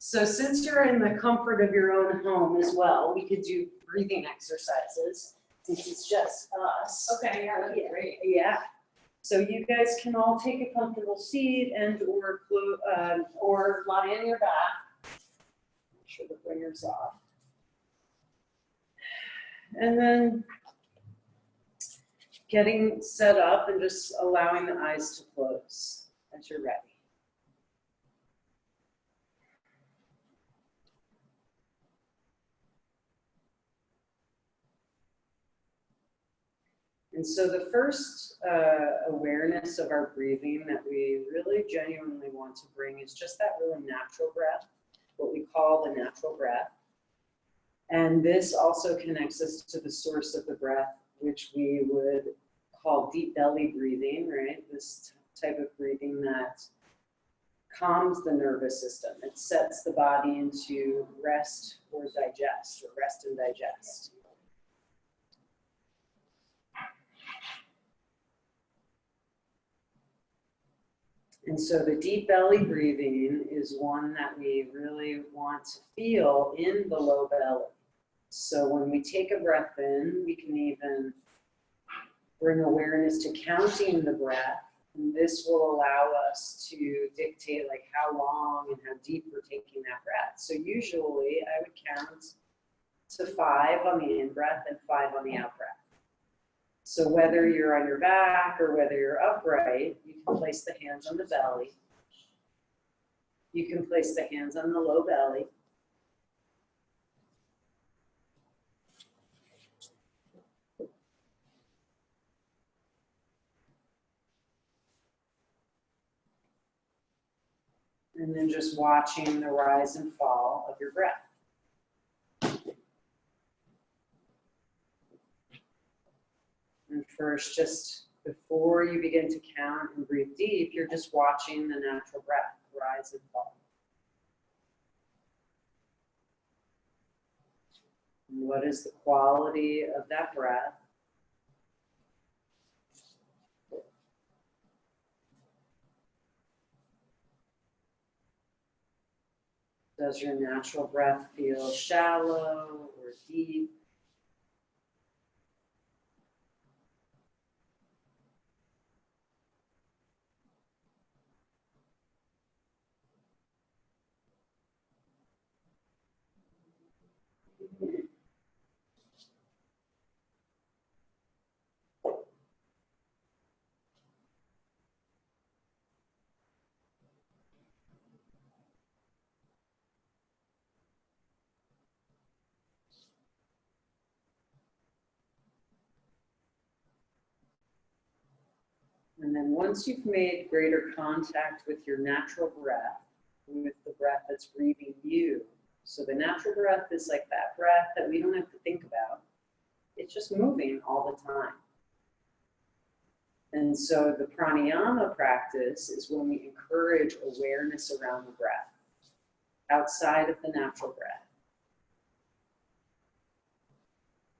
So since you're in the comfort of your own home as well, we could do breathing exercises since it's just us. Okay, yeah, that'd be great. Yeah. So you guys can all take a comfortable seat and or lie on your back. Make sure the bringer's off. And then getting set up and just allowing the eyes to close as you're ready. And so the first awareness of our breathing that we really genuinely want to bring is just that really natural breath, what we call the natural breath. And this also connects us to the source of the breath, which we would call deep belly breathing, right? This type of breathing that calms the nervous system. It sets the body into rest or digest, or rest and digest. And so the deep belly breathing is one that we really want to feel in the low belly. So when we take a breath in, we can even bring awareness to counting the breath. And this will allow us to dictate like how long and how deep we're taking that breath. So usually I would count to 5 on the in-breath and 5 on the out-breath. So whether you're on your back or whether you're upright, you can place the hands on the belly. You can place the hands on the low belly. And then just watching the rise and fall of your breath. And first, just before you begin to count and breathe deep, you're just watching the natural breath rise and fall. And what is the quality of that breath? Does your natural breath feel shallow or deep? And then once you've made greater contact with your natural breath, with the breath that's breathing you. So the natural breath is like that breath that we don't have to think about. It's just moving all the time. And so the pranayama practice is when we encourage awareness around the breath, outside of the natural breath.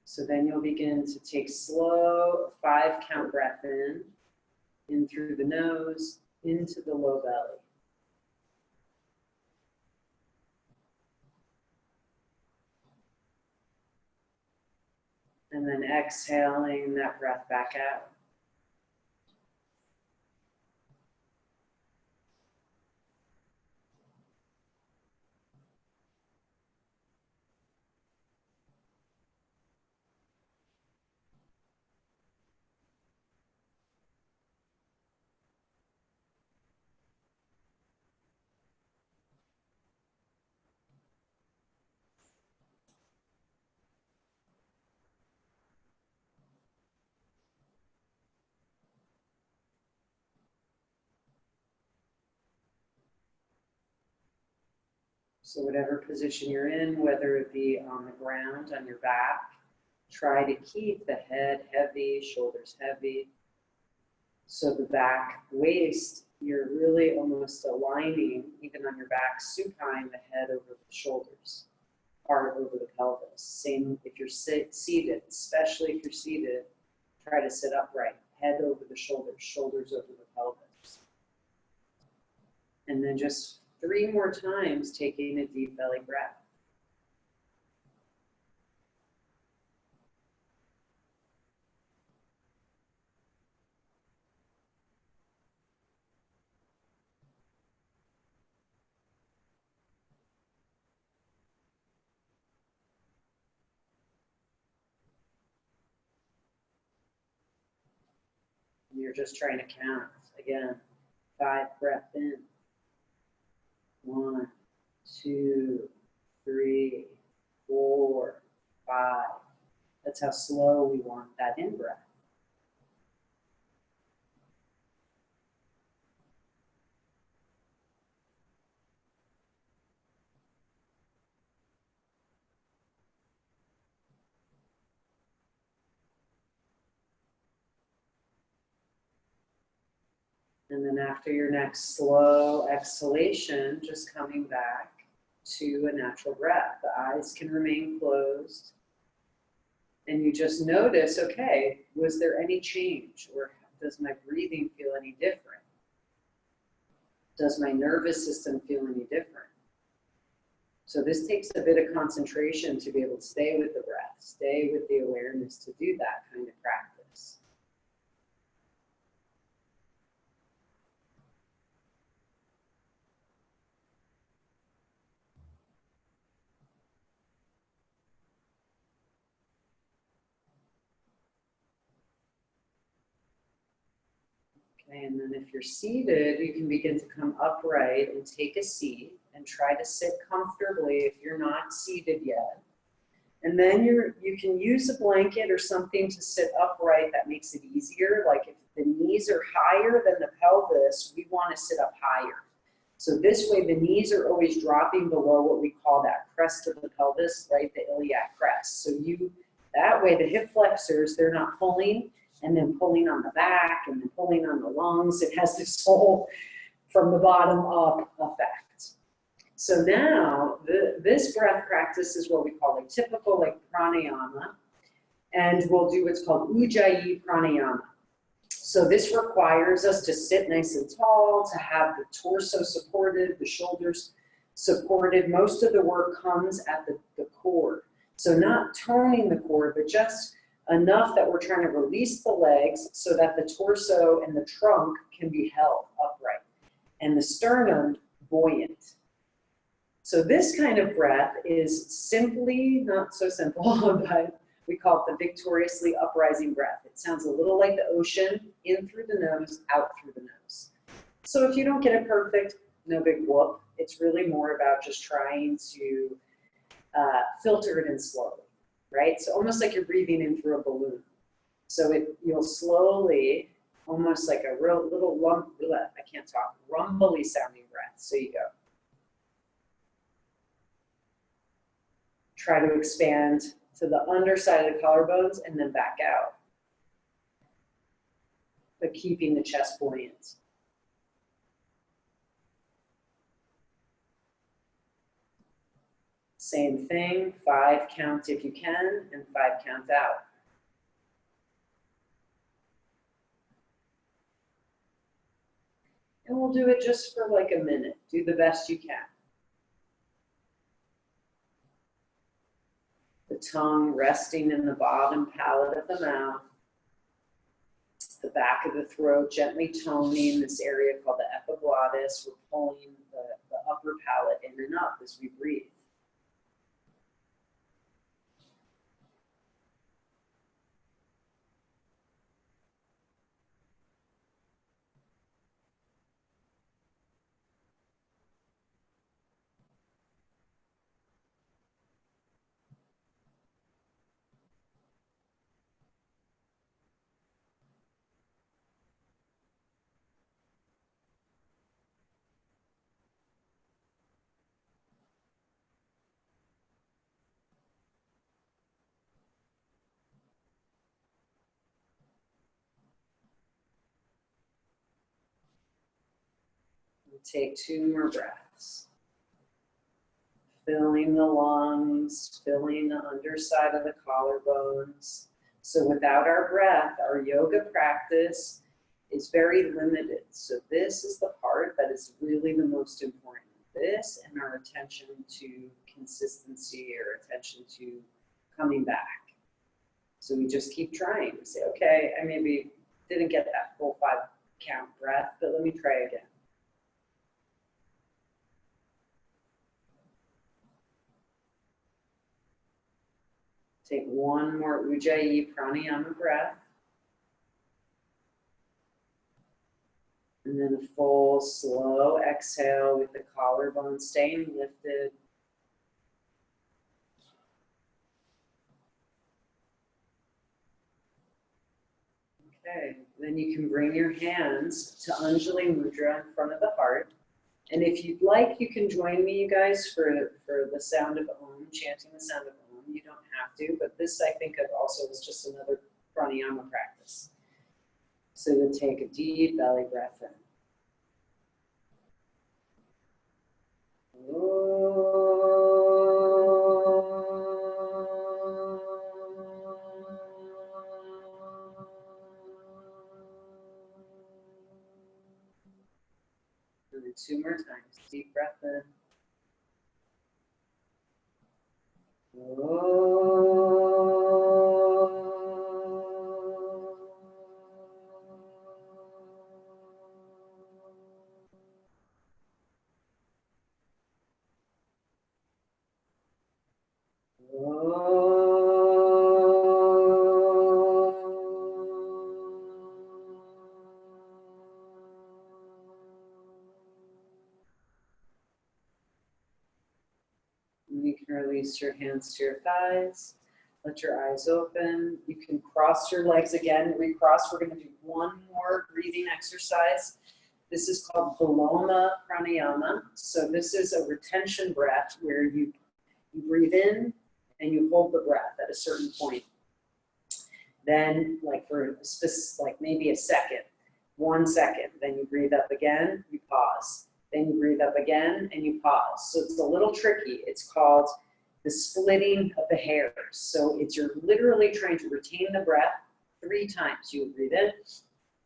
So then you'll begin to take slow 5-count breath in through the nose, into the low belly. And then exhaling that breath back out. So whatever position you're in, whether it be on the ground, on your back, try to keep the head heavy, shoulders heavy. So the back, waist, you're really almost aligning, even on your back, supine the head over the shoulders, heart over the pelvis. Same if you're seated, especially if you're seated, try to sit upright, head over the shoulders, shoulders over the pelvis. And then just 3 more times, taking a deep belly breath. You're just trying to count. Again, 5 breaths in. 1, 2, 3, 4, 5. That's how slow we want that in-breath. And then after your next slow exhalation, just coming back to a natural breath. The eyes can remain closed. And you just notice, okay, was there any change? Or does my breathing feel any different? Does my nervous system feel any different? So this takes a bit of concentration to be able to stay with the breath, stay with the awareness to do that kind of practice. Okay, and then if you're seated, you can begin to come upright and take a seat and try to sit comfortably if you're not seated yet. And then you can use a blanket or something to sit upright that makes it easier. Like if the knees are higher than the pelvis, we want to sit up higher. So this way the knees are always dropping below what we call that crest of the pelvis, right? The iliac crest. So that way the hip flexors, they're not pulling and then pulling on the back and then pulling on the lungs. It has this whole from the bottom up effect. So now this breath practice is what we call a typical like pranayama, and we'll do what's called ujjayi pranayama. So this requires us to sit nice and tall, to have the torso supported, the shoulders supported. Most of the work comes at the core. So not toning the core, but just enough that we're trying to release the legs so that the torso and the trunk can be held upright and the sternum buoyant. So this kind of breath is simply, not so simple, but we call it the victoriously uprising breath. It sounds a little like the ocean, in through the nose, out through the nose. So if you don't get it perfect, no big whoop. It's really more about just trying to filter it in slowly, right? So almost like you're breathing in through a balloon. So you'll slowly, almost like a real little rumbly sounding breath. So you go. Try to expand to the underside of the collarbones and then back out, but keeping the chest buoyant. Same thing, 5 count if you can, and 5 count out. And we'll do it just for like a minute. Do the best you can. The tongue resting in the bottom palate of the mouth. The back of the throat gently toning this area called the epiglottis. We're pulling the upper palate in and up as we breathe. Take 2 more breaths. Filling the lungs, filling the underside of the collarbones. So without our breath, our yoga practice is very limited. So this is the part that is really the most important. this and our attention to consistency or attention to coming back. So we just keep trying. We say, okay, I maybe didn't get that full 5 count breath, but let me try again. Take one more Ujjayi pranayama breath. And then a full, slow exhale with the collarbone staying lifted. Okay, then you can bring your hands to Anjali Mudra in front of the heart. And if you'd like, you can join me, you guys, for the sound of Om, chanting the sound of Om. You don't have to, but this I think of also was just another pranayama practice. So you'll take a deep belly breath in. And then 2 more times. Deep breath in. You can release your hands to your thighs. Let your eyes open. You can cross your legs again. Recross. We're going to do one more breathing exercise. This is called Viloma Pranayama. So this is a retention breath where you breathe in and you hold the breath at a certain point. Then, like for maybe a second, 1 second. Then you breathe up again. You pause. Then you breathe up again and you pause. So it's a little tricky. It's called the splitting of the hairs. So you're literally trying to retain the breath 3 times. You breathe in,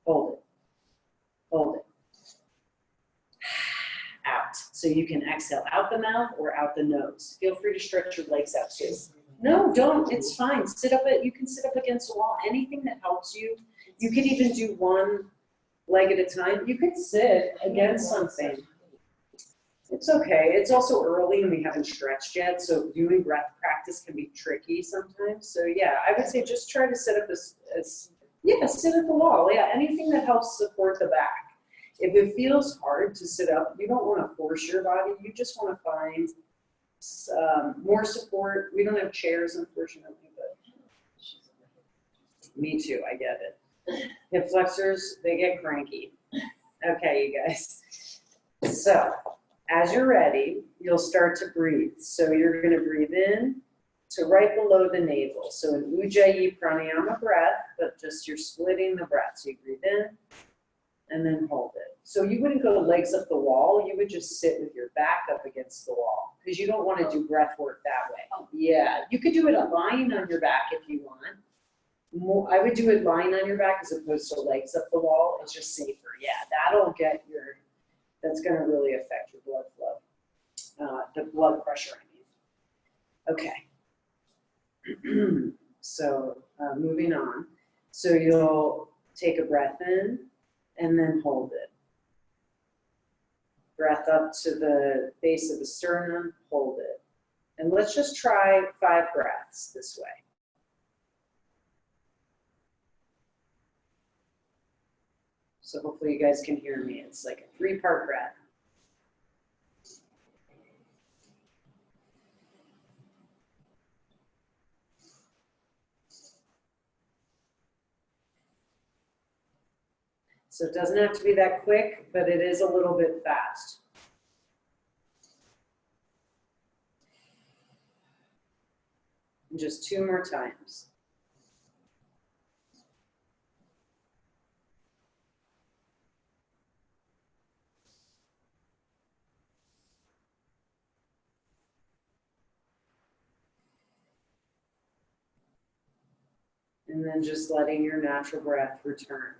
hold it, hold it, out. So you can exhale out the mouth or out the nose. Feel free to stretch your legs out too. No, don't. It's fine. You can sit up against the wall. Anything that helps you. You can even do 1 leg at a time. You could sit against something. It's okay. It's also early and we haven't stretched yet, so doing breath practice can be tricky sometimes. So yeah, I would say just try to sit up sit at the wall. Yeah, anything that helps support the back. If it feels hard to sit up, you don't want to force your body. You just want to find more support. We don't have chairs, unfortunately, but me too. I get it. Hip flexors, they get cranky. Okay, you guys. So, as you're ready, you'll start to breathe. So you're going to breathe in to right below the navel. So an Ujjayi pranayama breath, but just you're splitting the breath. So you breathe in and then hold it. So you wouldn't go legs up the wall. You would just sit with your back up against the wall because you don't want to do breath work that way. Yeah, you could do it lying on your back if you want. I would do it lying on your back as opposed to legs up the wall. It's just safer. Yeah, that's going to really affect your blood flow, the blood pressure, I mean. Okay. So moving on. So you'll take a breath in and then hold it. Breath up to the base of the sternum, hold it. And let's just try 5 breaths this way. So hopefully you guys can hear me. It's like a 3-part breath. So it doesn't have to be that quick, but it is a little bit fast. And just 2 more times. And then just letting your natural breath return.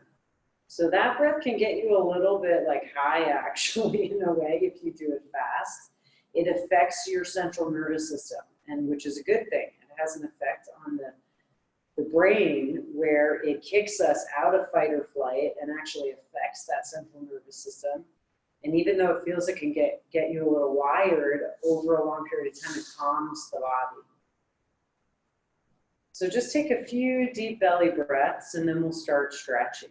So that breath can get you a little bit like high actually in a way if you do it fast. It affects your central nervous system, and which is a good thing. It has an effect on the brain where it kicks us out of fight or flight and actually affects that central nervous system. And even though it feels it can get you a little wired, over a long period of time, it calms the body. So just take a few deep belly breaths and then we'll start stretching.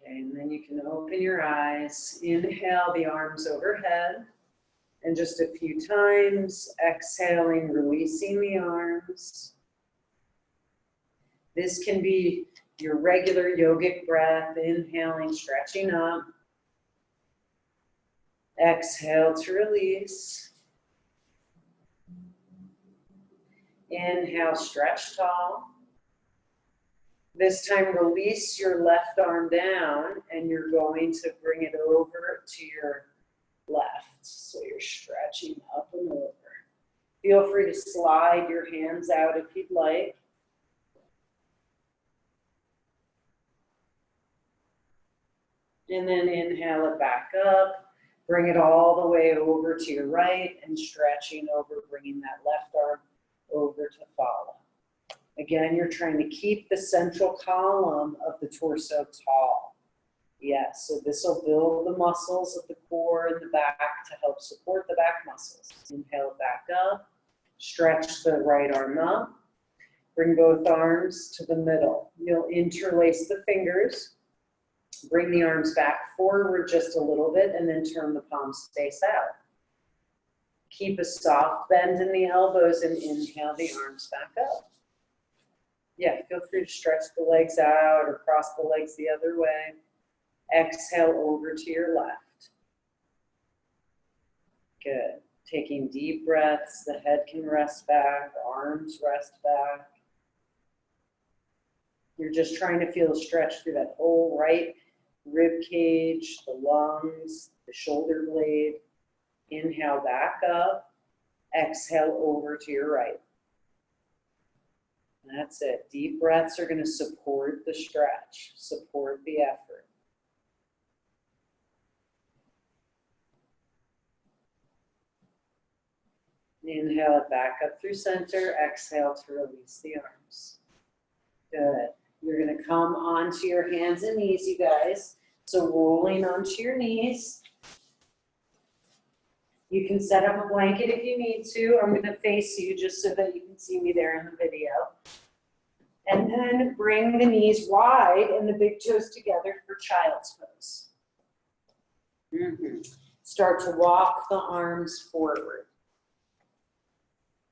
Okay, and then you can open your eyes, inhale the arms overhead, and just a few times, exhaling, releasing the arms. This can be your regular yogic breath, inhaling, stretching up. Exhale to release. Inhale, stretch tall. This time, release your left arm down, and you're going to bring it over to your left. So you're stretching up and over. Feel free to slide your hands out if you'd like. And then inhale it back up. Bring it all the way over to your right and stretching over, bringing that left arm over to follow. Again, you're trying to keep the central column of the torso tall. Yes, so this will build the muscles of the core and the back to help support the back muscles. Inhale back up, stretch the right arm up, bring both arms to the middle. You'll interlace the fingers, bring the arms back forward just a little bit, and then turn the palms face out. Keep a soft bend in the elbows and inhale the arms back up. Yeah, feel free to stretch the legs out or cross the legs the other way. Exhale over to your left. Good. Taking deep breaths, the head can rest back, arms rest back. You're just trying to feel a stretch through that whole right rib cage, the lungs, the shoulder blade. Inhale back up. Exhale over to your right. That's it. Deep breaths are going to support the stretch, support the effort. Inhale it back up through center. Exhale to release the arms. Good. You're going to come onto your hands and knees, you guys. So rolling onto your knees. You can set up a blanket if you need to. I'm going to face you just so that you can see me there in the video. And then bring the knees wide and the big toes together for child's pose. Start to walk the arms forward.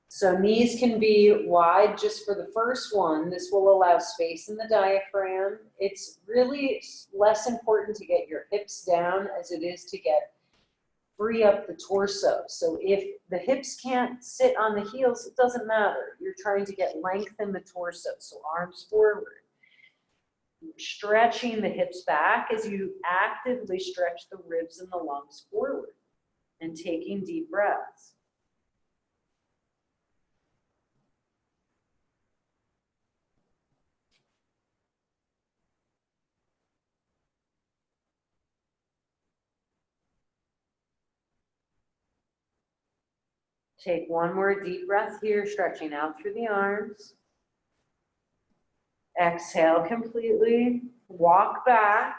So knees can be wide just for the first one. This will allow space in the diaphragm. It's really less important to get your hips down as it is to free up the torso. So if the hips can't sit on the heels, it doesn't matter. You're trying to get length in the torso. So arms forward. Stretching the hips back as you actively stretch the ribs and the lungs forward. And taking deep breaths. Take one more deep breath here, stretching out through the arms. Exhale completely. Walk back.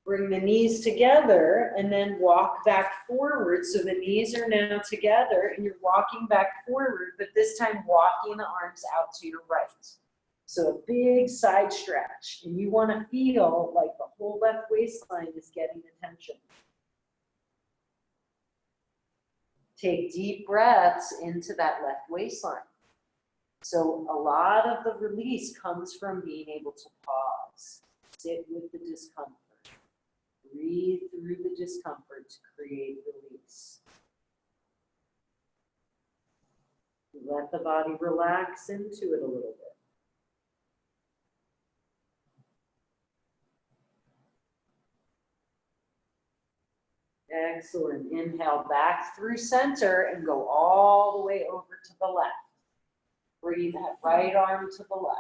Bring the knees together and then walk back forward. So the knees are now together and you're walking back forward, but this time walking the arms out to your right. So a big side stretch. And you want to feel like the whole left waistline is getting attention. Take deep breaths into that left waistline. So a lot of the release comes from being able to pause. Sit with the discomfort. Breathe through the discomfort to create release. Let the body relax into it a little bit. Excellent. Inhale back through center and go all the way over to the left. Breathe that right arm to the left.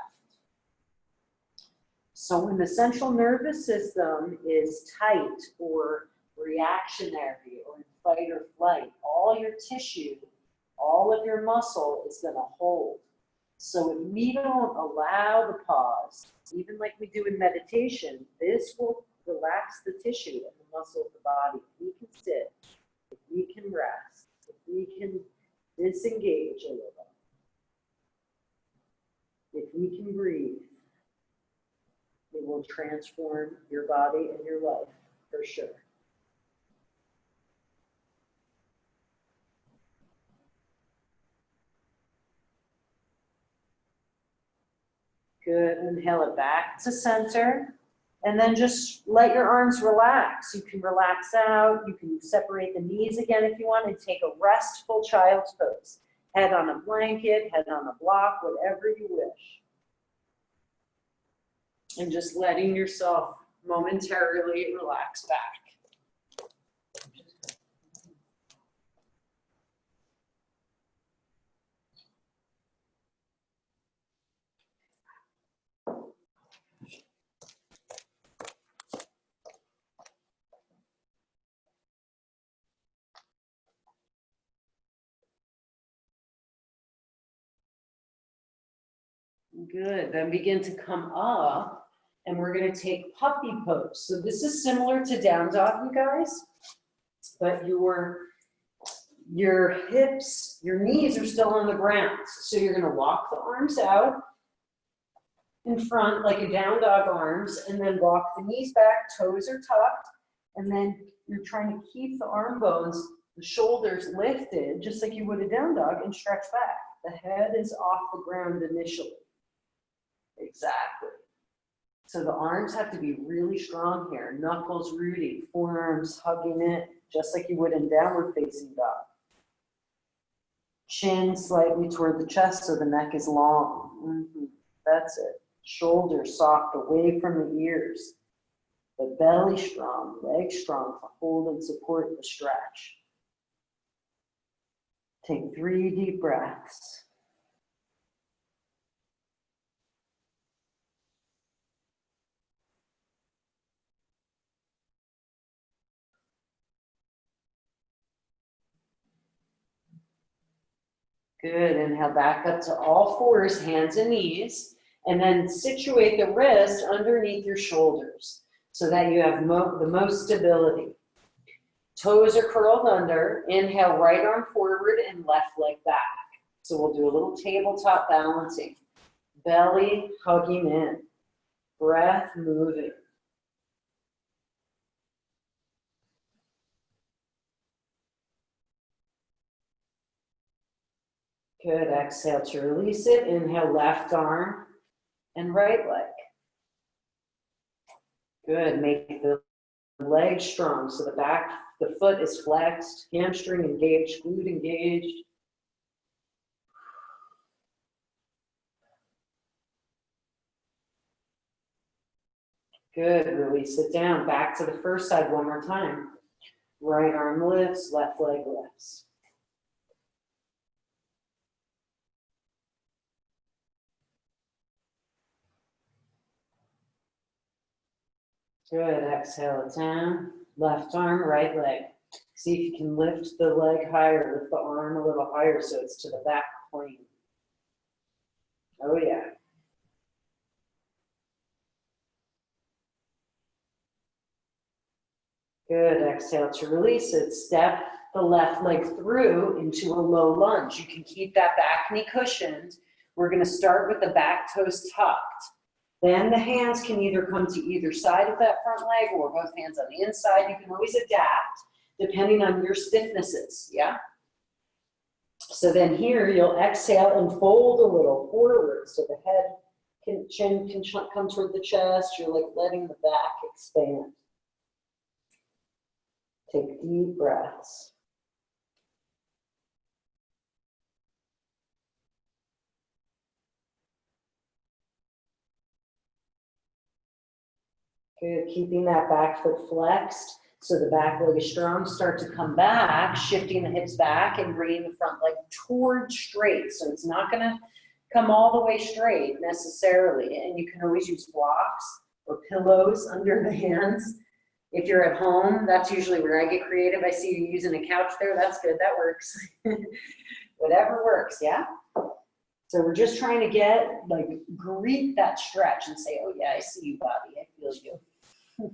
So when the central nervous system is tight or reactionary or in fight or flight, all your tissue, all of your muscle is going to hold. So if we don't allow the pause, even like we do in meditation, this will relax the tissue and the muscle of the body. If we can sit, if we can rest, if we can disengage a little, if we can breathe, it will transform your body and your life for sure. Good. Inhale it back to center. And then just let your arms relax. You can relax out. You can separate the knees again if you want and take a restful child's pose. Head on a blanket, head on a block, whatever you wish. And just letting yourself momentarily relax back. Good. Then begin to come up, and we're going to take puppy pose. So this is similar to down dog, you guys, but your hips, your knees are still on the ground. So you're going to walk the arms out in front like a down dog arms, and then walk the knees back, toes are tucked, and then you're trying to keep the arm bones, the shoulders lifted, just like you would a down dog, and stretch back. The head is off the ground initially. Exactly. So the arms have to be really strong here. Knuckles rooting, forearms hugging it, just like you would in downward facing dog. Chin slightly toward the chest so the neck is long. That's it. Shoulders soft away from the ears. The belly strong, legs strong to hold and support the stretch. Take 3 deep breaths. Good. Inhale back up to all fours, hands and knees, and then situate the wrist underneath your shoulders so that you have the most stability. Toes are curled under. Inhale, right arm forward and left leg back. So we'll do a little tabletop balancing. Belly hugging in. Breath moving. Good. Exhale to release it. Inhale, left arm and right leg. Good. Make the leg strong so the foot is flexed, hamstring engaged, glute engaged. Good. Release it down. Back to the first side one more time. Right arm lifts, left leg lifts. Good. Exhale it down. Left arm, right leg. See if you can lift the leg higher, lift the arm a little higher so it's to the back plane. Oh yeah. Good. Exhale to release it. Step the left leg through into a low lunge. You can keep that back knee cushioned. We're going to start with the back toes tucked. Then the hands can either come to either side of that front leg or both hands on the inside. You can always adapt depending on your stiffnesses, yeah? So then here you'll exhale and fold a little forward so the chin can come toward the chest. You're like letting the back expand. Take deep breaths. Good, keeping that back foot flexed. So the back leg is strong, start to come back, shifting the hips back and bringing the front leg towards straight. So it's not gonna come all the way straight necessarily. And you can always use blocks or pillows under the hands. If you're at home, that's usually where I get creative. I see you using a couch there, that's good, that works. Whatever works, yeah? So we're just trying to get, like, greet that stretch and say, oh yeah, I see you, body, I feel you.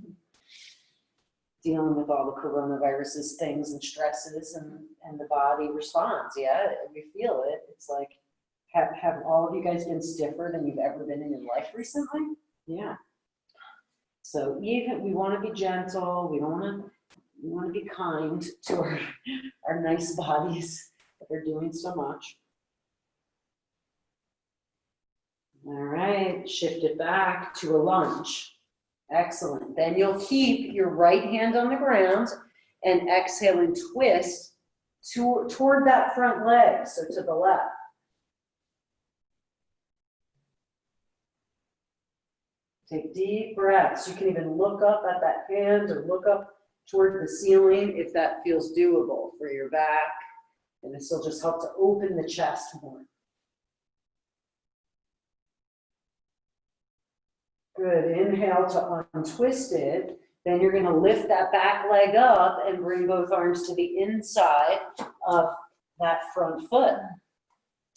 Dealing with all the coronaviruses, things and stresses, and the body responds, yeah, we feel it. It's like, have all of you guys been stiffer than you've ever been in your life recently? Yeah. So even, we want to be gentle, we want to be kind to our nice bodies that are doing so much. All right, shift it back to a lunge. Excellent. Then you'll keep your right hand on the ground and exhale and twist toward that front leg, so to the left. Take deep breaths. You can even look up at that hand or look up toward the ceiling if that feels doable for your back. And this will just help to open the chest more. Good. Inhale to untwist it. Then you're going to lift that back leg up and bring both arms to the inside of that front foot.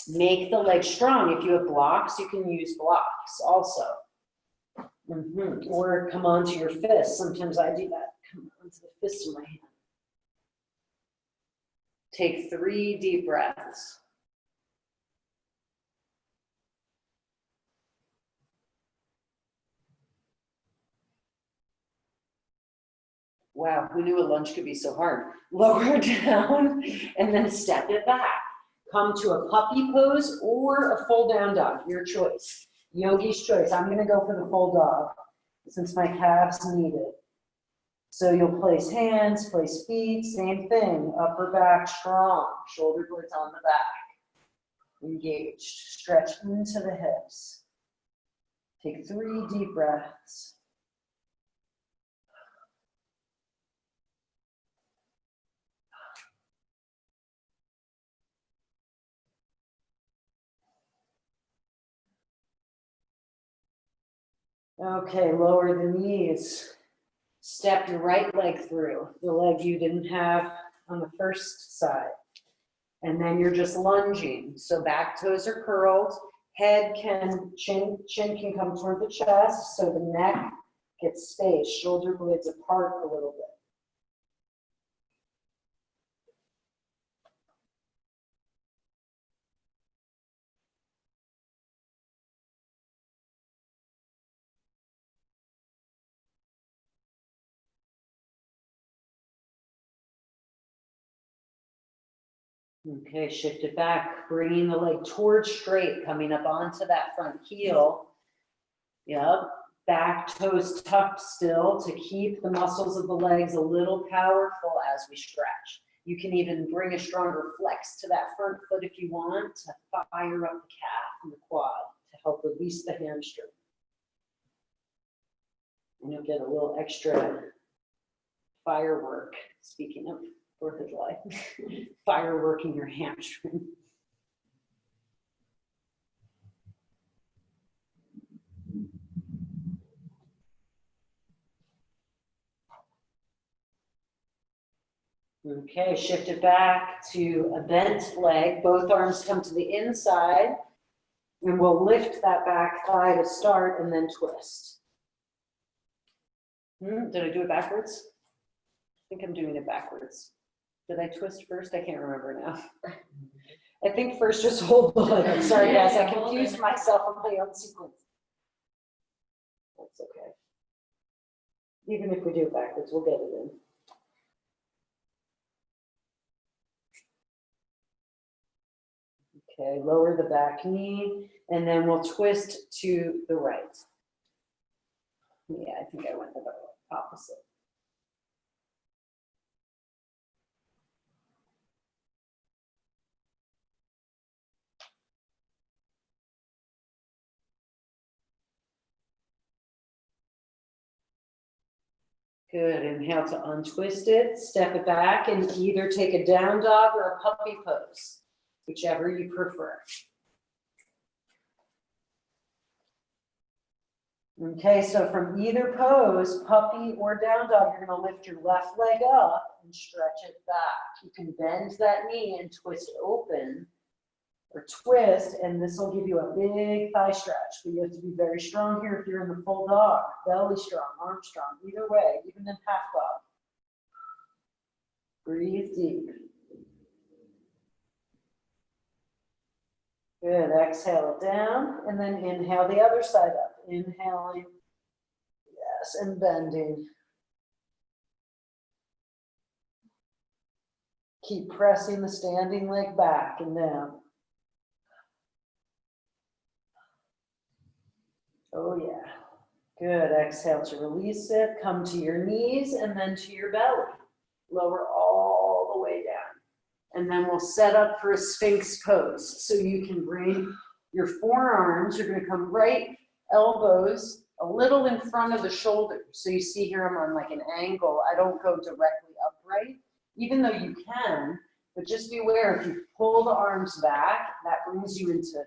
Make the leg strong. If you have blocks, you can use blocks also. Or come onto your fist. Sometimes I do that. Come onto the fist of my hand. Take 3 deep breaths. Wow, who knew a lunge could be so hard? Lower down and then step it back. Come to a puppy pose or a full down dog, your choice. Yogi's choice. I'm going to go for the full dog since my calves need it. So you'll place hands, place feet, same thing. Upper back strong, shoulder blades on the back. Engaged, stretch into the hips. Take 3 deep breaths. Okay, lower the knees. Step your right leg through, the leg you didn't have on the first side. And then you're just lunging. So back toes are curled, chin can come toward the chest, so the neck gets space, shoulder blades apart a little bit. Okay, shift it back, bringing the leg towards straight, coming up onto that front heel. Yep, back toes tucked still to keep the muscles of the legs a little powerful as we stretch. You can even bring a stronger flex to that front foot if you want to fire up the calf and the quad to help release the hamstring. And you'll get a little extra firework, speaking of 4th of July, firework in your hamstring. Okay, shift it back to a bent leg. Both arms come to the inside, and we'll lift that back thigh to start and then twist. Did I do it backwards? I think I'm doing it backwards. Did I twist first? I can't remember now. I think first just hold the leg. I'm sorry, guys. I confused myself on my own sequence. That's okay. Even if we do it backwards, we'll get it in. Okay, lower the back knee, and then we'll twist to the right. Yeah, I think I went the opposite. Good, inhale to untwist it, step it back, and either take a down dog or a puppy pose, whichever you prefer. Okay, so from either pose, puppy or down dog, you're gonna lift your left leg up and stretch it back. You can bend that knee and twist it open, or twist, and this will give you a big thigh stretch, but you have to be very strong here if you're in the full dog, belly strong, arm strong, either way, even in half dog. Breathe deep. Good, exhale it down, and then inhale the other side up. Inhaling, yes, and bending. Keep pressing the standing leg back and down. Oh yeah. Good, exhale to release it. Come to your knees and then to your belly. Lower all the way down. And then we'll set up for a Sphinx pose. So you can bring your forearms, you're gonna come right elbows a little in front of the shoulders. So you see here I'm on like an angle. I don't go directly upright, even though you can, but just be aware if you pull the arms back, that brings you into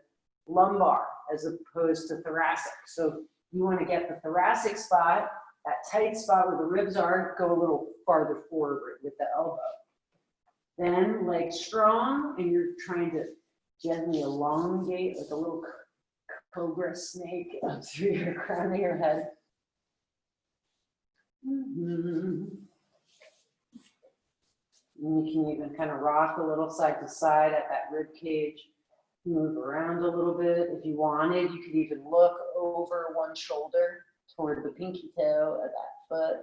lumbar as opposed to thoracic. So you want to get the thoracic spot, that tight spot where the ribs are, go a little farther forward with the elbow. Then legs strong, and you're trying to gently elongate like a little cobra snake up through your crown of your head. And you can even kind of rock a little side to side at that rib cage. Move around a little bit. If you wanted, you could even look over one shoulder toward the pinky toe of that foot,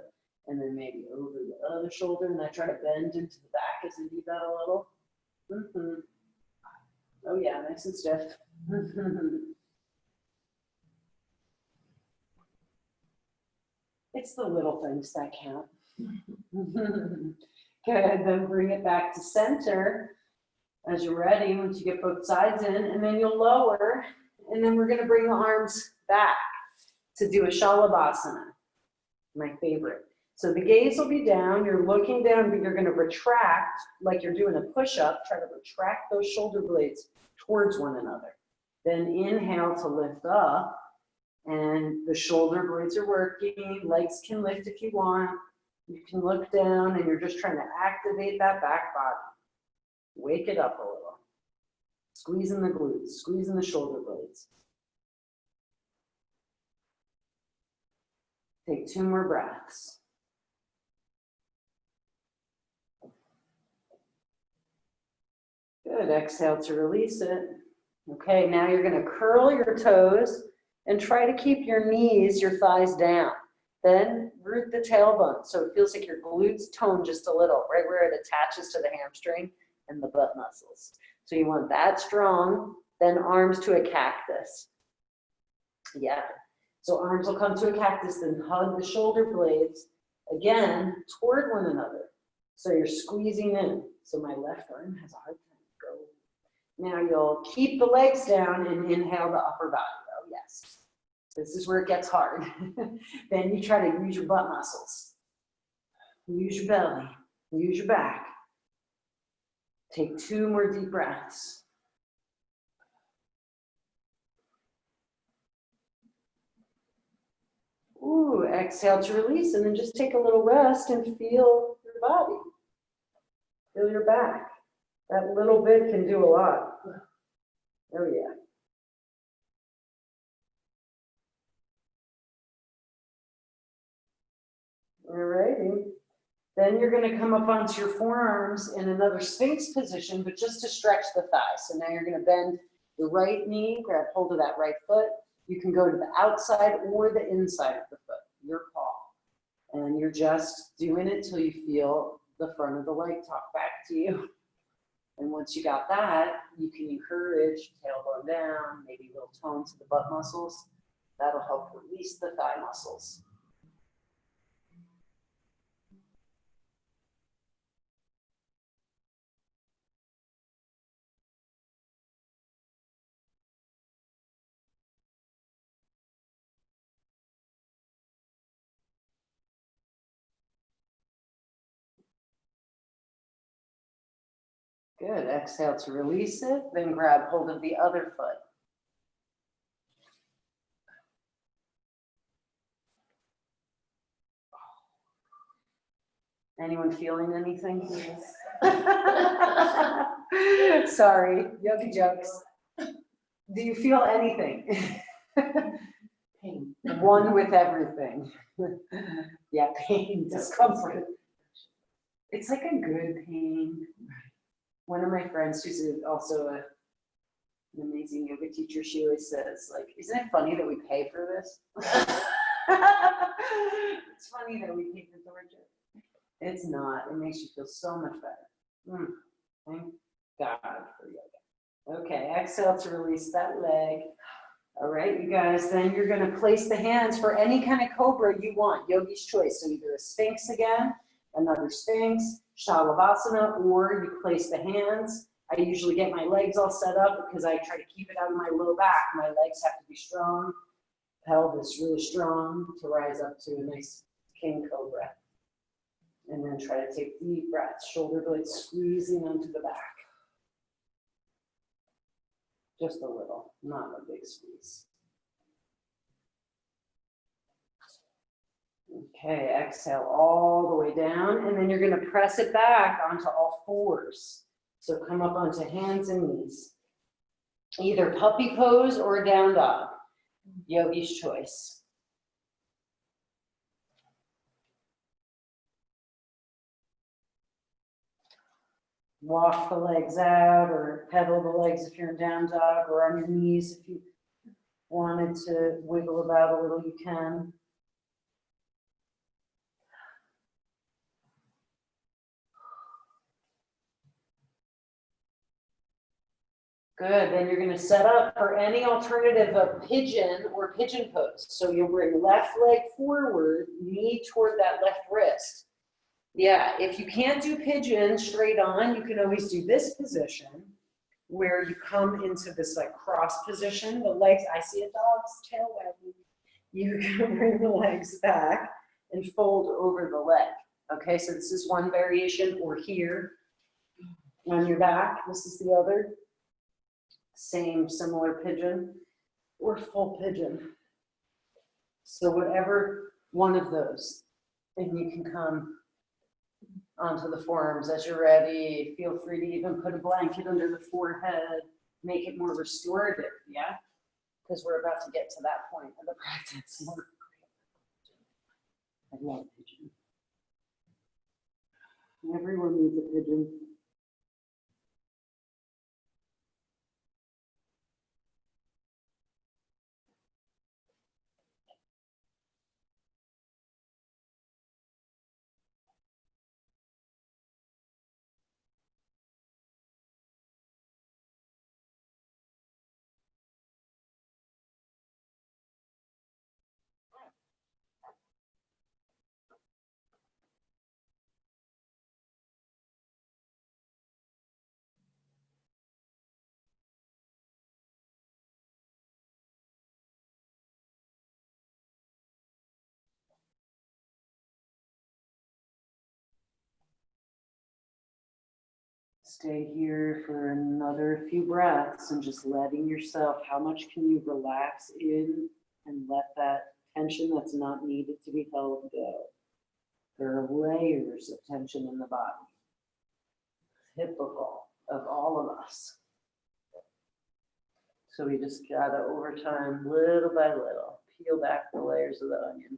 and then maybe over the other shoulder, and I try to bend into the back as I do that a little. Oh yeah, nice and stiff. It's the little things that count. Good, then bring it back to center as you're ready, once you get both sides in, and then you'll lower, and then we're gonna bring the arms back to do a Shalabhasana, my favorite. So the gaze will be down, you're looking down, but you're gonna retract like you're doing a push-up, try to retract those shoulder blades towards one another. Then inhale to lift up, and the shoulder blades are working, legs can lift if you want. You can look down, and you're just trying to activate that back body. Wake it up a little. Squeezing the glutes, squeezing the shoulder blades. Take 2 more breaths. Good, exhale to release it. Okay, now you're gonna curl your toes and try to keep your knees, your thighs down. Then root the tailbone so it feels like your glutes tone just a little, right where it attaches to the hamstring and the butt muscles. So you want that strong, then arms to a cactus. Yeah, so arms will come to a cactus, then hug the shoulder blades, again, toward one another. So you're squeezing in. So my left arm has a hard time. Go. Now you'll keep the legs down and inhale the upper body. Oh yes, this is where it gets hard. Then you try to use your butt muscles. Use your belly, use your back. Take 2 more deep breaths. Ooh, exhale to release, and then just take a little rest and feel your body. Feel your back. That little bit can do a lot. Oh yeah. All righty. Then you're going to come up onto your forearms in another Sphinx position, but just to stretch the thigh. So now you're going to bend the right knee, grab hold of that right foot. You can go to the outside or the inside of the foot, your call. And you're just doing it till you feel the front of the leg talk back to you. And once you got that, you can encourage tailbone down, maybe a little tone to the butt muscles. That'll help release the thigh muscles. Good. Exhale to release it, then grab hold of the other foot. Anyone feeling anything? Sorry, yogi jokes. Do you feel anything? Pain. One with everything. Yeah, pain, discomfort. It's like a good pain. One of my friends, who's also an amazing yoga teacher, she always says, like, isn't it funny that we pay for this? It's funny that we pay for torture. It's not. It makes you feel so much better. Thank God for yoga. Okay, exhale to release that leg. All right, you guys, then you're going to place the hands for any kind of cobra you want, yogi's choice. So either a sphinx again, another sphinx, shalabhasana, or you place the hands. I usually get my legs all set up because I try to keep it out of my low back. My legs have to be strong, pelvis really strong to rise up to a nice king cobra. And then try to take deep breaths, shoulder blades squeezing onto the back. Just a little, not a big squeeze. Okay, exhale all the way down, and then you're going to press it back onto all fours. So come up onto hands and knees. Either puppy pose or down dog, yogi's choice. Walk the legs out or pedal the legs if you're in down dog, or on your knees if you wanted to wiggle about a little, you can. Good, then you're going to set up for any alternative of pigeon or pigeon pose. So you'll bring left leg forward, knee toward that left wrist. Yeah, if you can't do pigeon straight on, you can always do this position where you come into this like cross position. The legs, I see a dog's tail wagging. You can bring the legs back and fold over the leg. Okay, so this is one variation, or here on your back. This is the other. Same, similar pigeon or full pigeon. So whatever one of those, and you can come onto the forearms as you're ready. Feel free to even put a blanket under the forehead, make it more restorative, yeah? Because we're about to get to that point of the practice. I love pigeon. Everyone needs a pigeon. Stay here for another few breaths and just letting yourself, how much can you relax in and let that tension that's not needed to be held go. There are layers of tension in the body, typical of all of us. So we just gotta, over time, little by little, peel back the layers of the onion.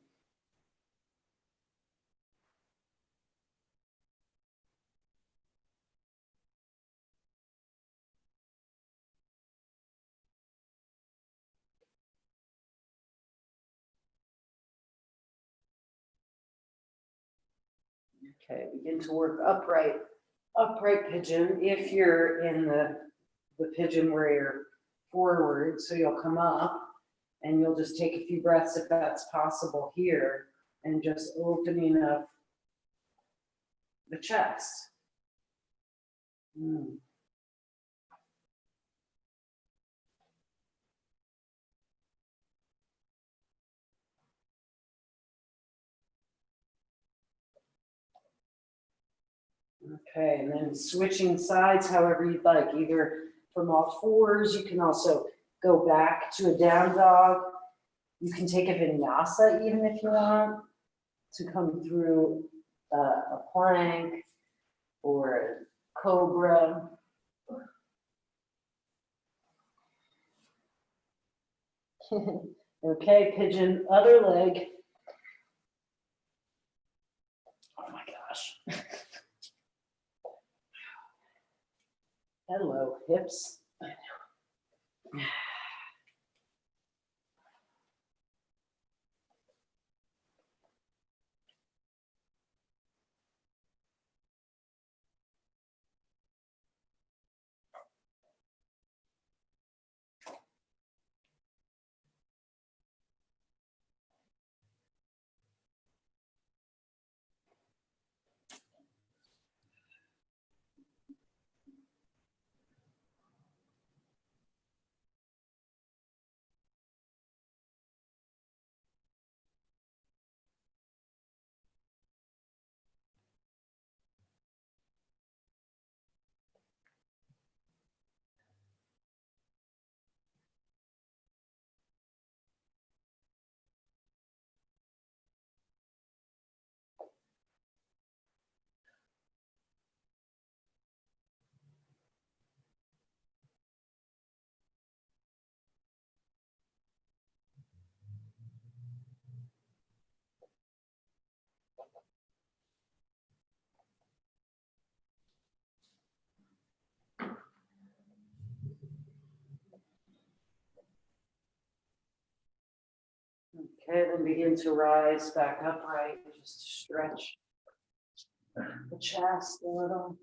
Okay, begin to work upright pigeon. If you're in the pigeon where you're forward, so you'll come up and you'll just take a few breaths if that's possible here, and just opening up the chest. Okay, and then switching sides however you'd like, either from all fours, you can also go back to a down dog. You can take a vinyasa even if you want to come through a plank or a cobra. Okay, pigeon, other leg. Oh my gosh. Hello, hips. Okay, then begin to rise back upright, just stretch the chest a little.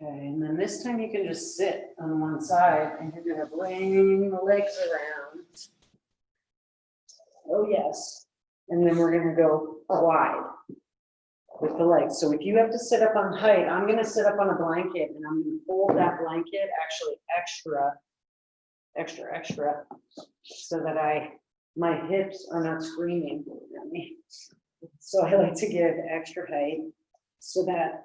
Okay, and then this time you can just sit on one side and you're gonna bring the legs around. Oh, yes. And then we're gonna go wide with the legs. So if you have to sit up on height, I'm gonna sit up on a blanket and I'm gonna fold that blanket actually extra, so that my hips are not screaming at me. So I like to give extra height so that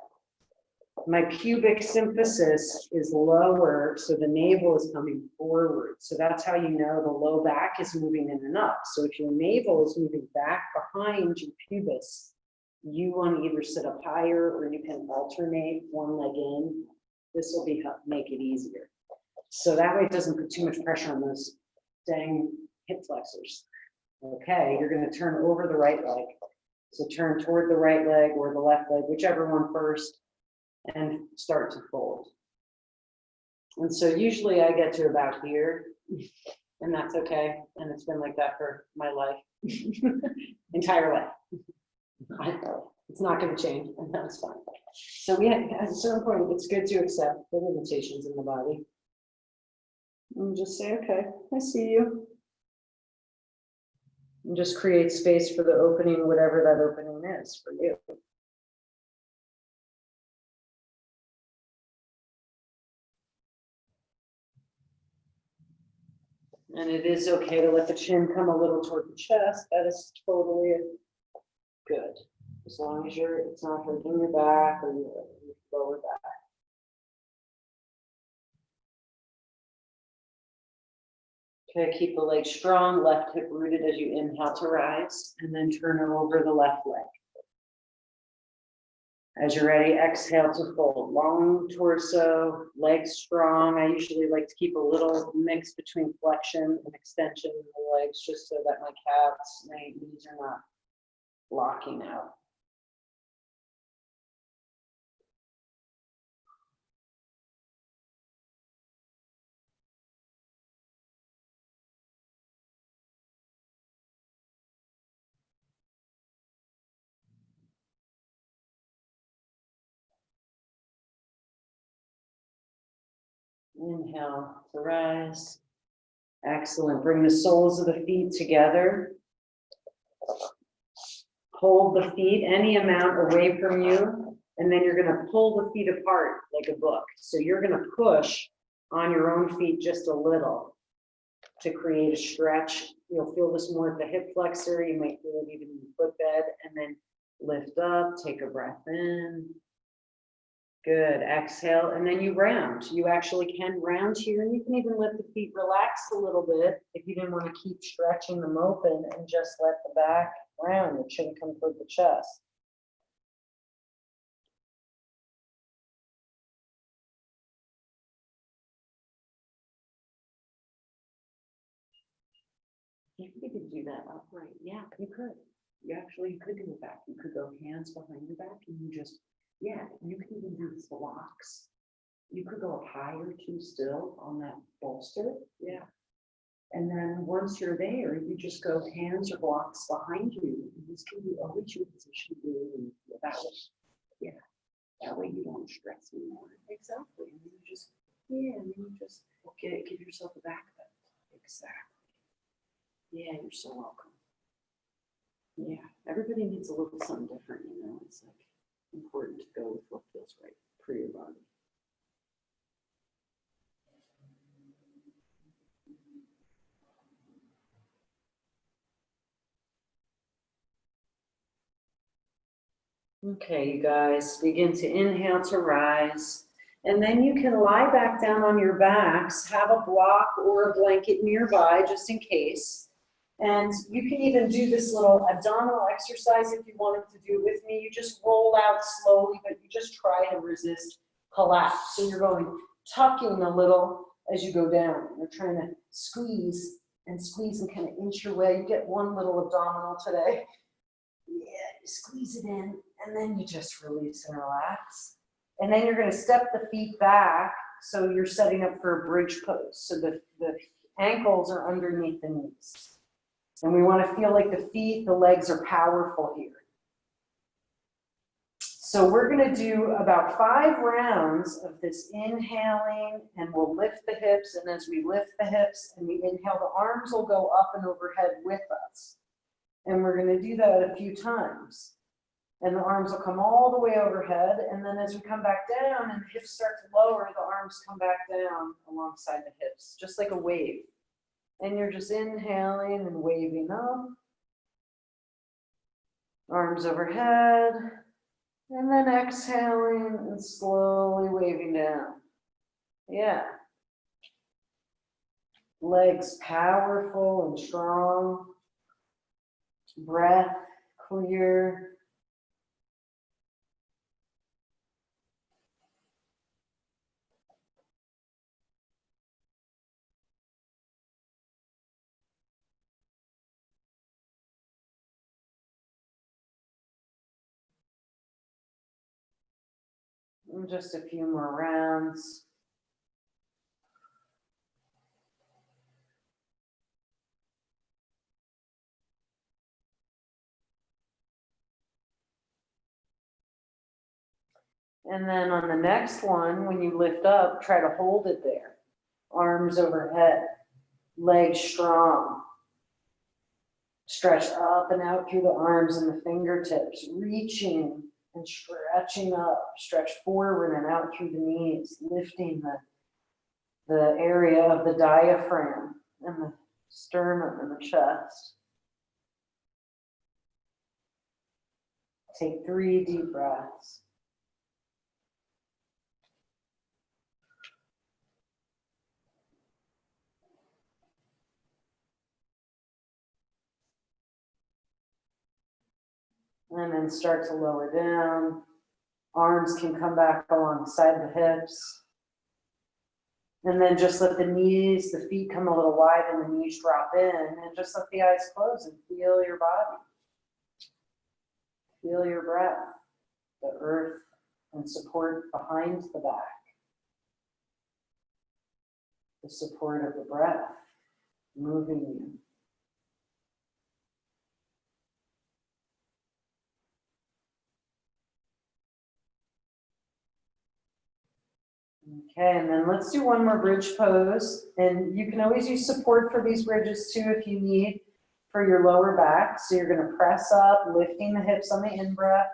my pubic symphysis is lower, so the navel is coming forward. So that's how you know the low back is moving in and up. So if your navel is moving back behind your pubis, you want to either sit up higher or you can alternate one leg in. This will make it easier. So that way it doesn't put too much pressure on those dang hip flexors. Okay, you're going to turn over the right leg. So turn toward the right leg or the left leg, whichever one first, and start to fold. And so usually I get to about here, and that's okay. And it's been like that for my life, entire life. It's not going to change, and that's fine. So at a certain point, it's good to accept the limitations in the body. And just say, okay, I see you. And just create space for the opening, whatever that opening is for you. And it is okay to let the chin come a little toward the chest. That is totally good. As long as it's not hurting your back or your lower back. Okay, keep the leg strong, left hip rooted as you inhale to rise, and then turn over the left leg. As you're ready, exhale to fold. Long torso, legs strong. I usually like to keep a little mix between flexion and extension of the legs, just so that my calves, my knees are not locking out. Inhale to rise. Excellent. Bring the soles of the feet together. Hold the feet any amount away from you, and then you're gonna pull the feet apart like a book. So you're gonna push on your own feet just a little to create a stretch. You'll feel this more at the hip flexor. You might feel it even in the footbed, and then lift up, take a breath in. Good, exhale, and then you round. You actually can round here, and you can even let the feet relax a little bit if you didn't want to keep stretching them open, and just let the back round. It shouldn't come toward the chest. You could even do that upright. Yeah, you could. You actually could do it back. You could go hands behind your back, and you just, yeah, you can even do this blocks. You could go up higher too still on that bolster. Yeah. And then once you're there, you just go hands or blocks behind you. And this can be always your position really that way. Yeah. That way you don't stress anymore. Exactly. And then you just, yeah, and then you just give yourself a back bend. Exactly. Yeah, you're so welcome. Yeah. Everybody needs a little something different, you know. It's like important to go with what feels right for your body. Okay, you guys, begin to inhale to rise. And then you can lie back down on your backs, have a block or a blanket nearby just in case. And you can even do this little abdominal exercise if you wanted to do it with me. You just roll out slowly, but you just try to resist collapse. So you're going tucking a little as you go down. You're trying to squeeze and kind of inch your way. You get one little abdominal today. Yeah, you squeeze it in, and then you just release and relax. And then you're going to step the feet back, so you're setting up for a bridge pose. So the ankles are underneath the knees. And we want to feel like the feet, the legs are powerful here. So we're going to do about 5 rounds of this inhaling, and we'll lift the hips. And as we lift the hips and we inhale, the arms will go up and overhead with us. And we're going to do that a few times. And the arms will come all the way overhead. And then as we come back down and the hips start to lower, the arms come back down alongside the hips, just like a wave. And you're just inhaling and waving up. Arms overhead. And then exhaling and slowly waving down. Yeah. Legs powerful and strong. Breath clear. And just a few more rounds. And then on the next one, when you lift up, try to hold it there. Arms overhead, legs strong. Stretch up and out through the arms and the fingertips, reaching and stretching up. Stretch forward and out through the knees, lifting the area of the diaphragm and the sternum and the chest. Take 3 deep breaths. And then start to lower down. Arms can come back alongside the hips. And then just let the knees, the feet come a little wide and the knees drop in. And just let the eyes close and feel your body. Feel your breath, the earth and support behind the back. The support of the breath moving you. Okay, and then let's do one more bridge pose. And you can always use support for these bridges too if you need. for your lower back. So you're gonna press up, lifting the hips on the in-breath.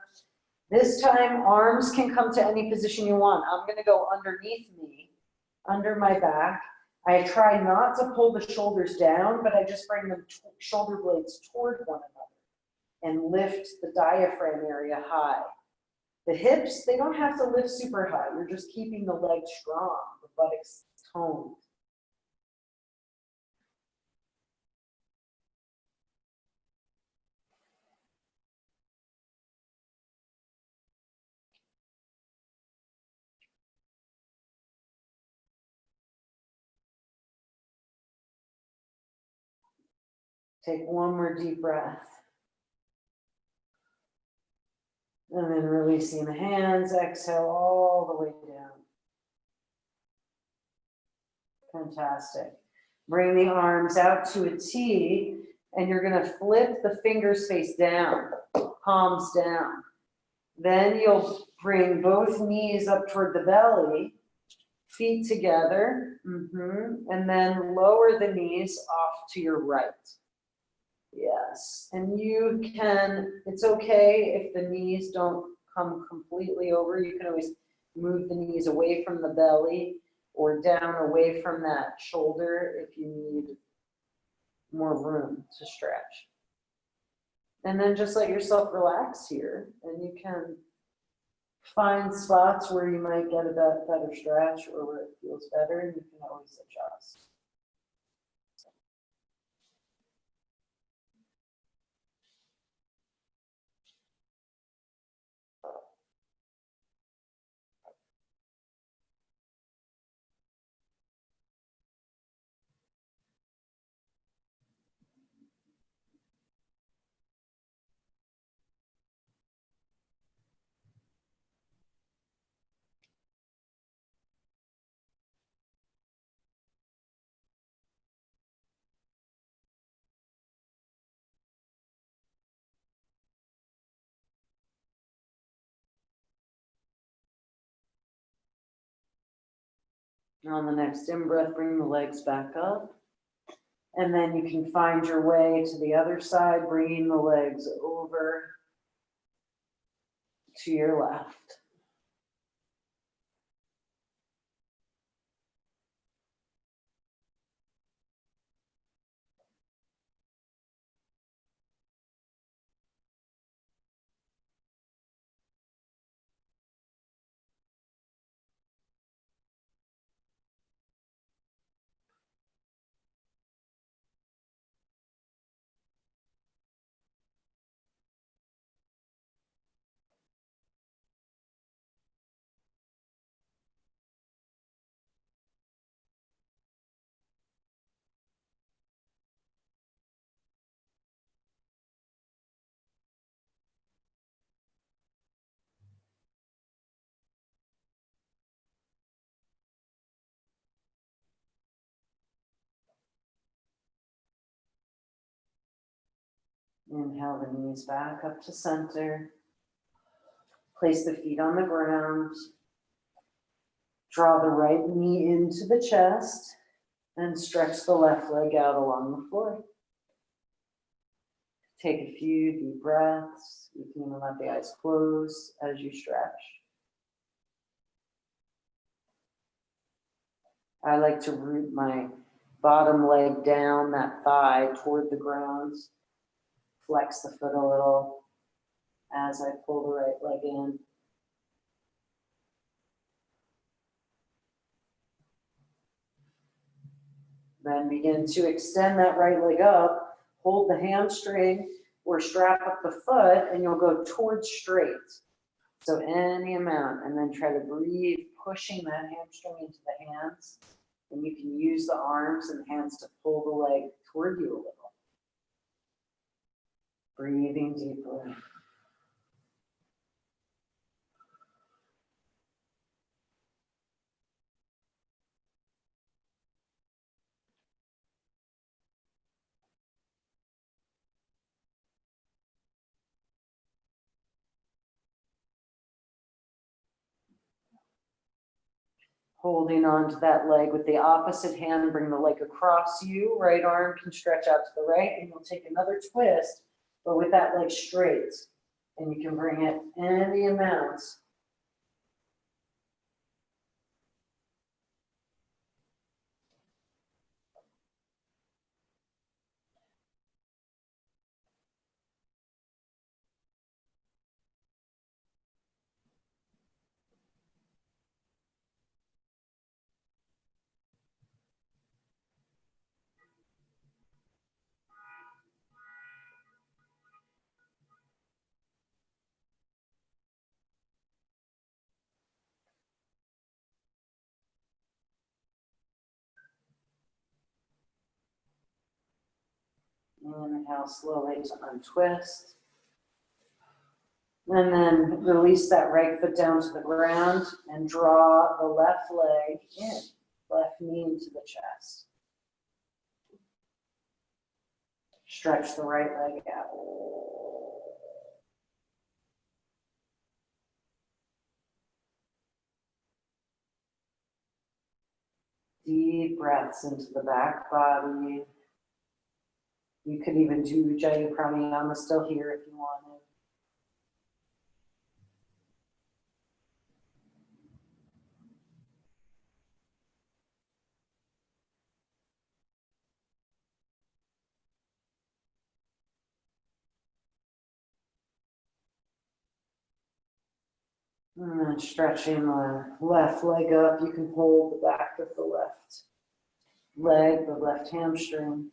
This time, arms can come to any position you want. I'm gonna go underneath me, under my back. I try not to pull the shoulders down, but I just bring the shoulder blades toward one another and lift the diaphragm area high. The hips, they don't have to lift super high. You're just keeping the legs strong, the buttocks toned. Take one more deep breath. And then releasing the hands, exhale all the way down. Fantastic. Bring the arms out to a T, and you're gonna flip the fingers face down, palms down. Then you'll bring both knees up toward the belly, feet together, and then lower the knees off to your right. Yes, and you can, it's okay if the knees don't come completely over. You can always move the knees away from the belly or down away from that shoulder if you need more room to stretch. And then just let yourself relax here, and you can find spots where you might get a better stretch or where it feels better, and you can always adjust. On the next in-breath, bring the legs back up. And then you can find your way to the other side, bringing the legs over to your left. Inhale the knees back up to center. Place the feet on the ground. Draw the right knee into the chest and stretch the left leg out along the floor. Take a few deep breaths. You can even let the eyes close as you stretch. I like to root my bottom leg down, that thigh toward the ground. Flex the foot a little as I pull the right leg in. Then begin to extend that right leg up. Hold the hamstring or strap up the foot, and you'll go towards straight. So any amount, and then try to breathe, pushing that hamstring into the hands. And you can use the arms and hands to pull the leg toward you a little. Breathing deeply. Holding on to that leg with the opposite hand, bring the leg across you, right arm can stretch out to the right, and you'll take another twist, but with that leg straight. And you can bring it any amount. Inhale slowly to untwist. And then release that right foot down to the ground and draw the left leg in, left knee into the chest. Stretch the right leg out. Deep breaths into the back body. You could even do Ujjayi Pranayama still here if you wanted. And then stretching the left leg up. You can hold the back of the left leg, the left hamstring.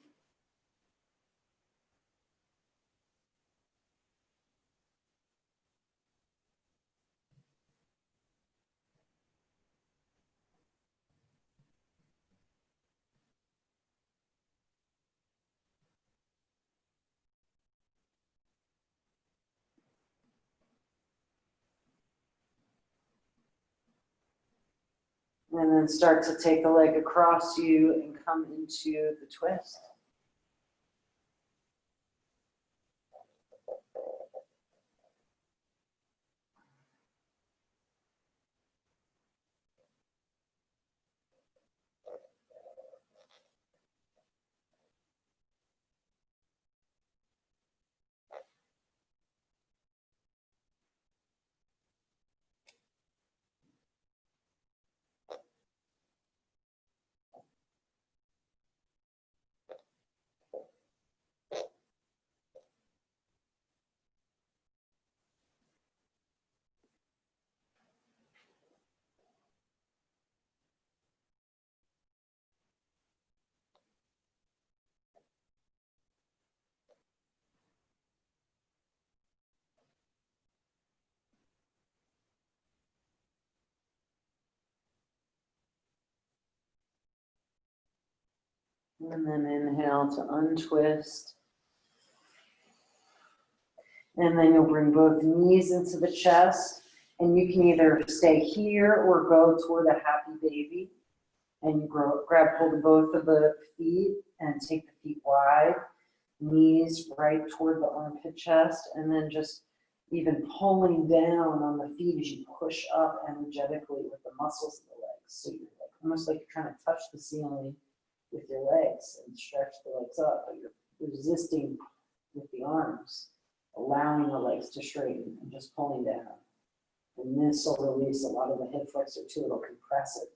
And then start to take the leg across you and come into the twist. And then inhale to untwist. And then you'll bring both knees into the chest. And you can either stay here or go toward a happy baby. And you grab hold of both of the feet and take the feet wide. Knees right toward the armpit chest. And then just even pulling down on the feet as you push up energetically with the muscles of the legs. So you're like, almost like you're trying to touch the ceiling with your legs and stretch the legs up, but you're resisting with the arms, allowing the legs to straighten and just pulling down. And this will release a lot of the hip flexor too, it'll compress it.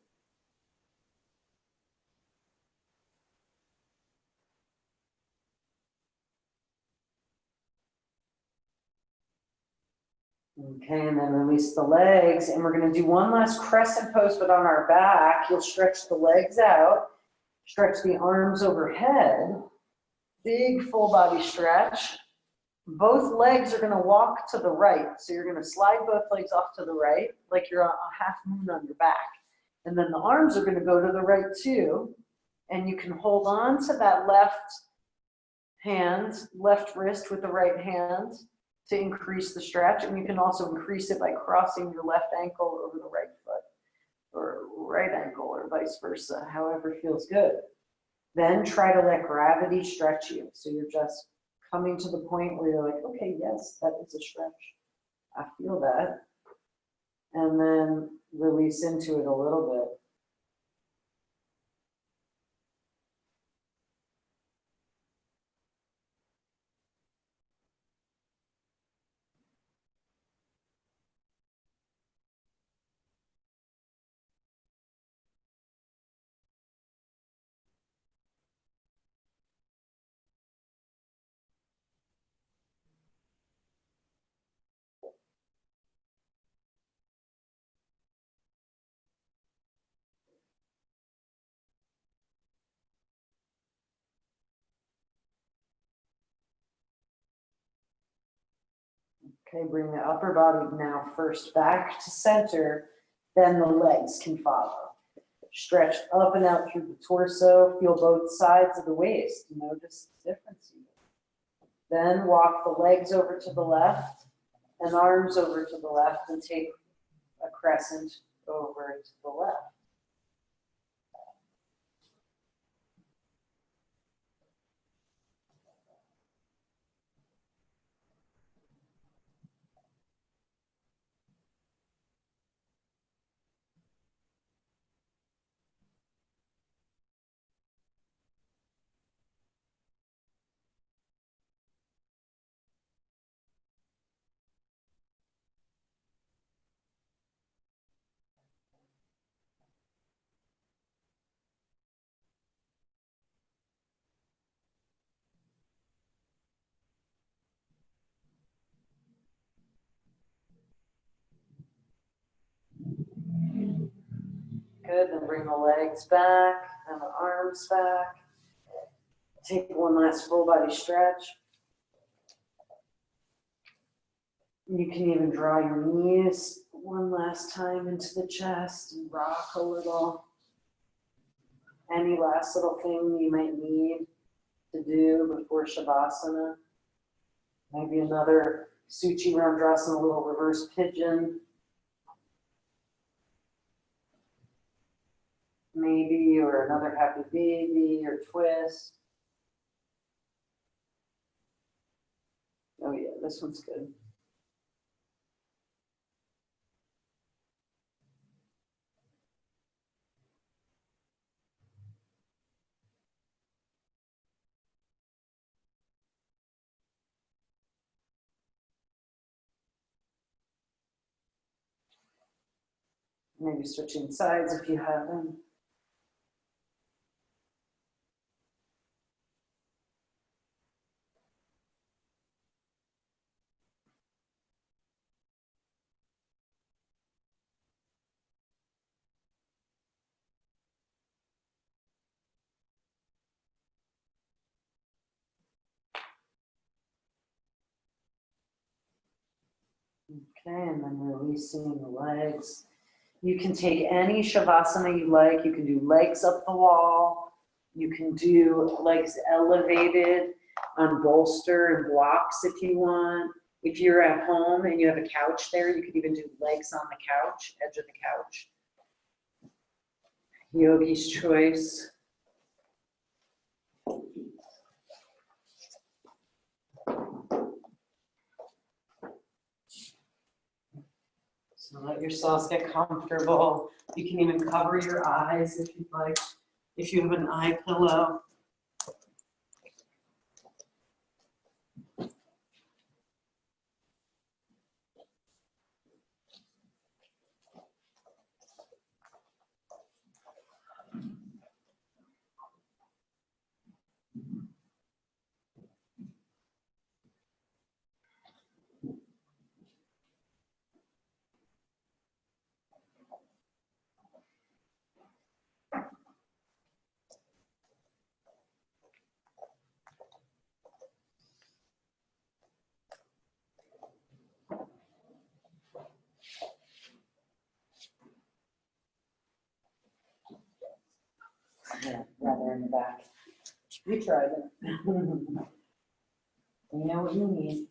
Okay, and then release the legs, and we're gonna do one last crescent pose, but on our back. You'll stretch the legs out, stretch the arms overhead, big full body stretch. Both legs are gonna walk to the right. So you're gonna slide both legs off to the right, like you're a half moon on your back. And then the arms are gonna go to the right too. And you can hold on to that left hand, left wrist with the right hand to increase the stretch. And you can also increase it by crossing your left ankle over the right foot or right ankle or vice versa, however feels good. Then try to let gravity stretch you. So you're just coming to the point where you're like, okay, yes, that is a stretch. I feel that. And then release into it a little bit. Okay, bring the upper body now first back to center, then the legs can follow. Stretch up and out through the torso, feel both sides of the waist, notice the difference. Then walk the legs over to the left and arms over to the left and take a crescent over to the left. Good, then bring the legs back and the arms back. Take one last full body stretch. You can even draw your knees one last time into the chest and rock a little. Any last little thing you might need to do before Shavasana. Maybe another Suchi Randrasana, a little reverse pigeon. Maybe, or another happy baby or twist. Oh yeah, this one's good. Maybe switching sides if you haven't. Okay, and then releasing the legs. You can take any Shavasana you like. You can do legs up the wall. You can do legs elevated on bolster and blocks if you want. If you're at home and you have a couch there, you could even do legs on the couch, edge of the couch. Yogi's choice. So let yourselves get comfortable. You can even cover your eyes if you'd like, if you have an eye pillow. Yeah, rather in the back. We tried it. You know what you need.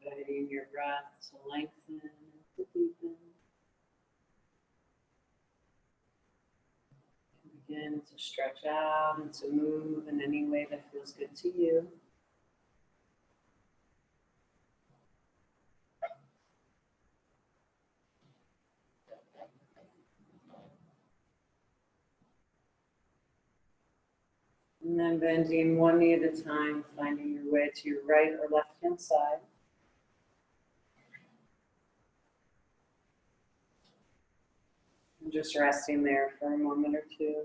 Inviting your breath to lengthen and to deepen. Begin to stretch out and to move in any way that feels good to you. And then bending one knee at a time, finding your way to your right or left hand side. And just resting there for a moment or two.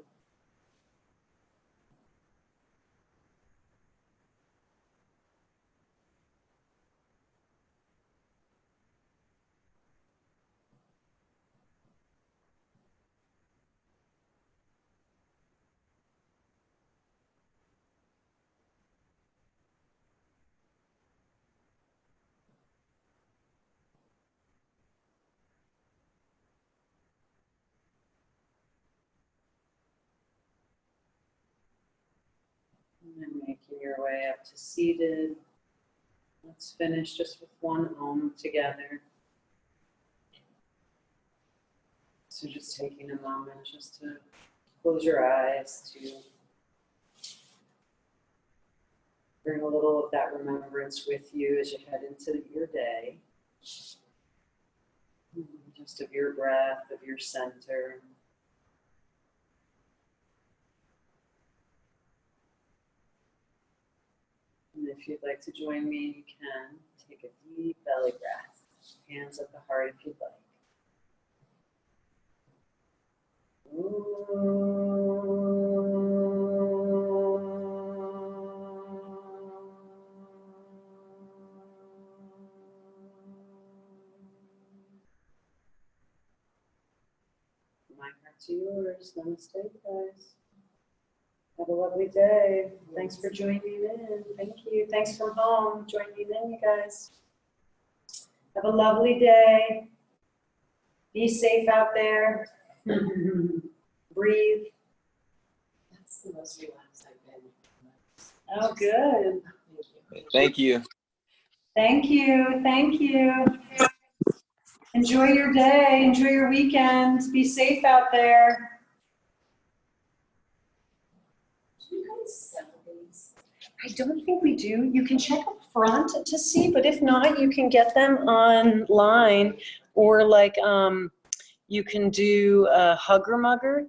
And making your way up to seated. Let's finish just with one Om together. So just taking a moment just to close your eyes, to bring a little of that remembrance with you as you head into your day. Just of your breath, of your center. And if you'd like to join me, you can take a deep belly breath. Hands at the heart if you'd like. My heart's yours. Namaste, guys. Have a lovely day. Thanks for joining in. Thank you. Thanks from home. Joining in, you guys. Have a lovely day. Be safe out there. Breathe. That's the most relaxed I've been. Oh, good. Thank you. Thank you. Thank you. Enjoy your day. Enjoy your weekend. Be safe out there. Do you guys sell these? I don't think we do. You can check up front to see, but if not, you can get them online, or like you can do a Hugger Mugger.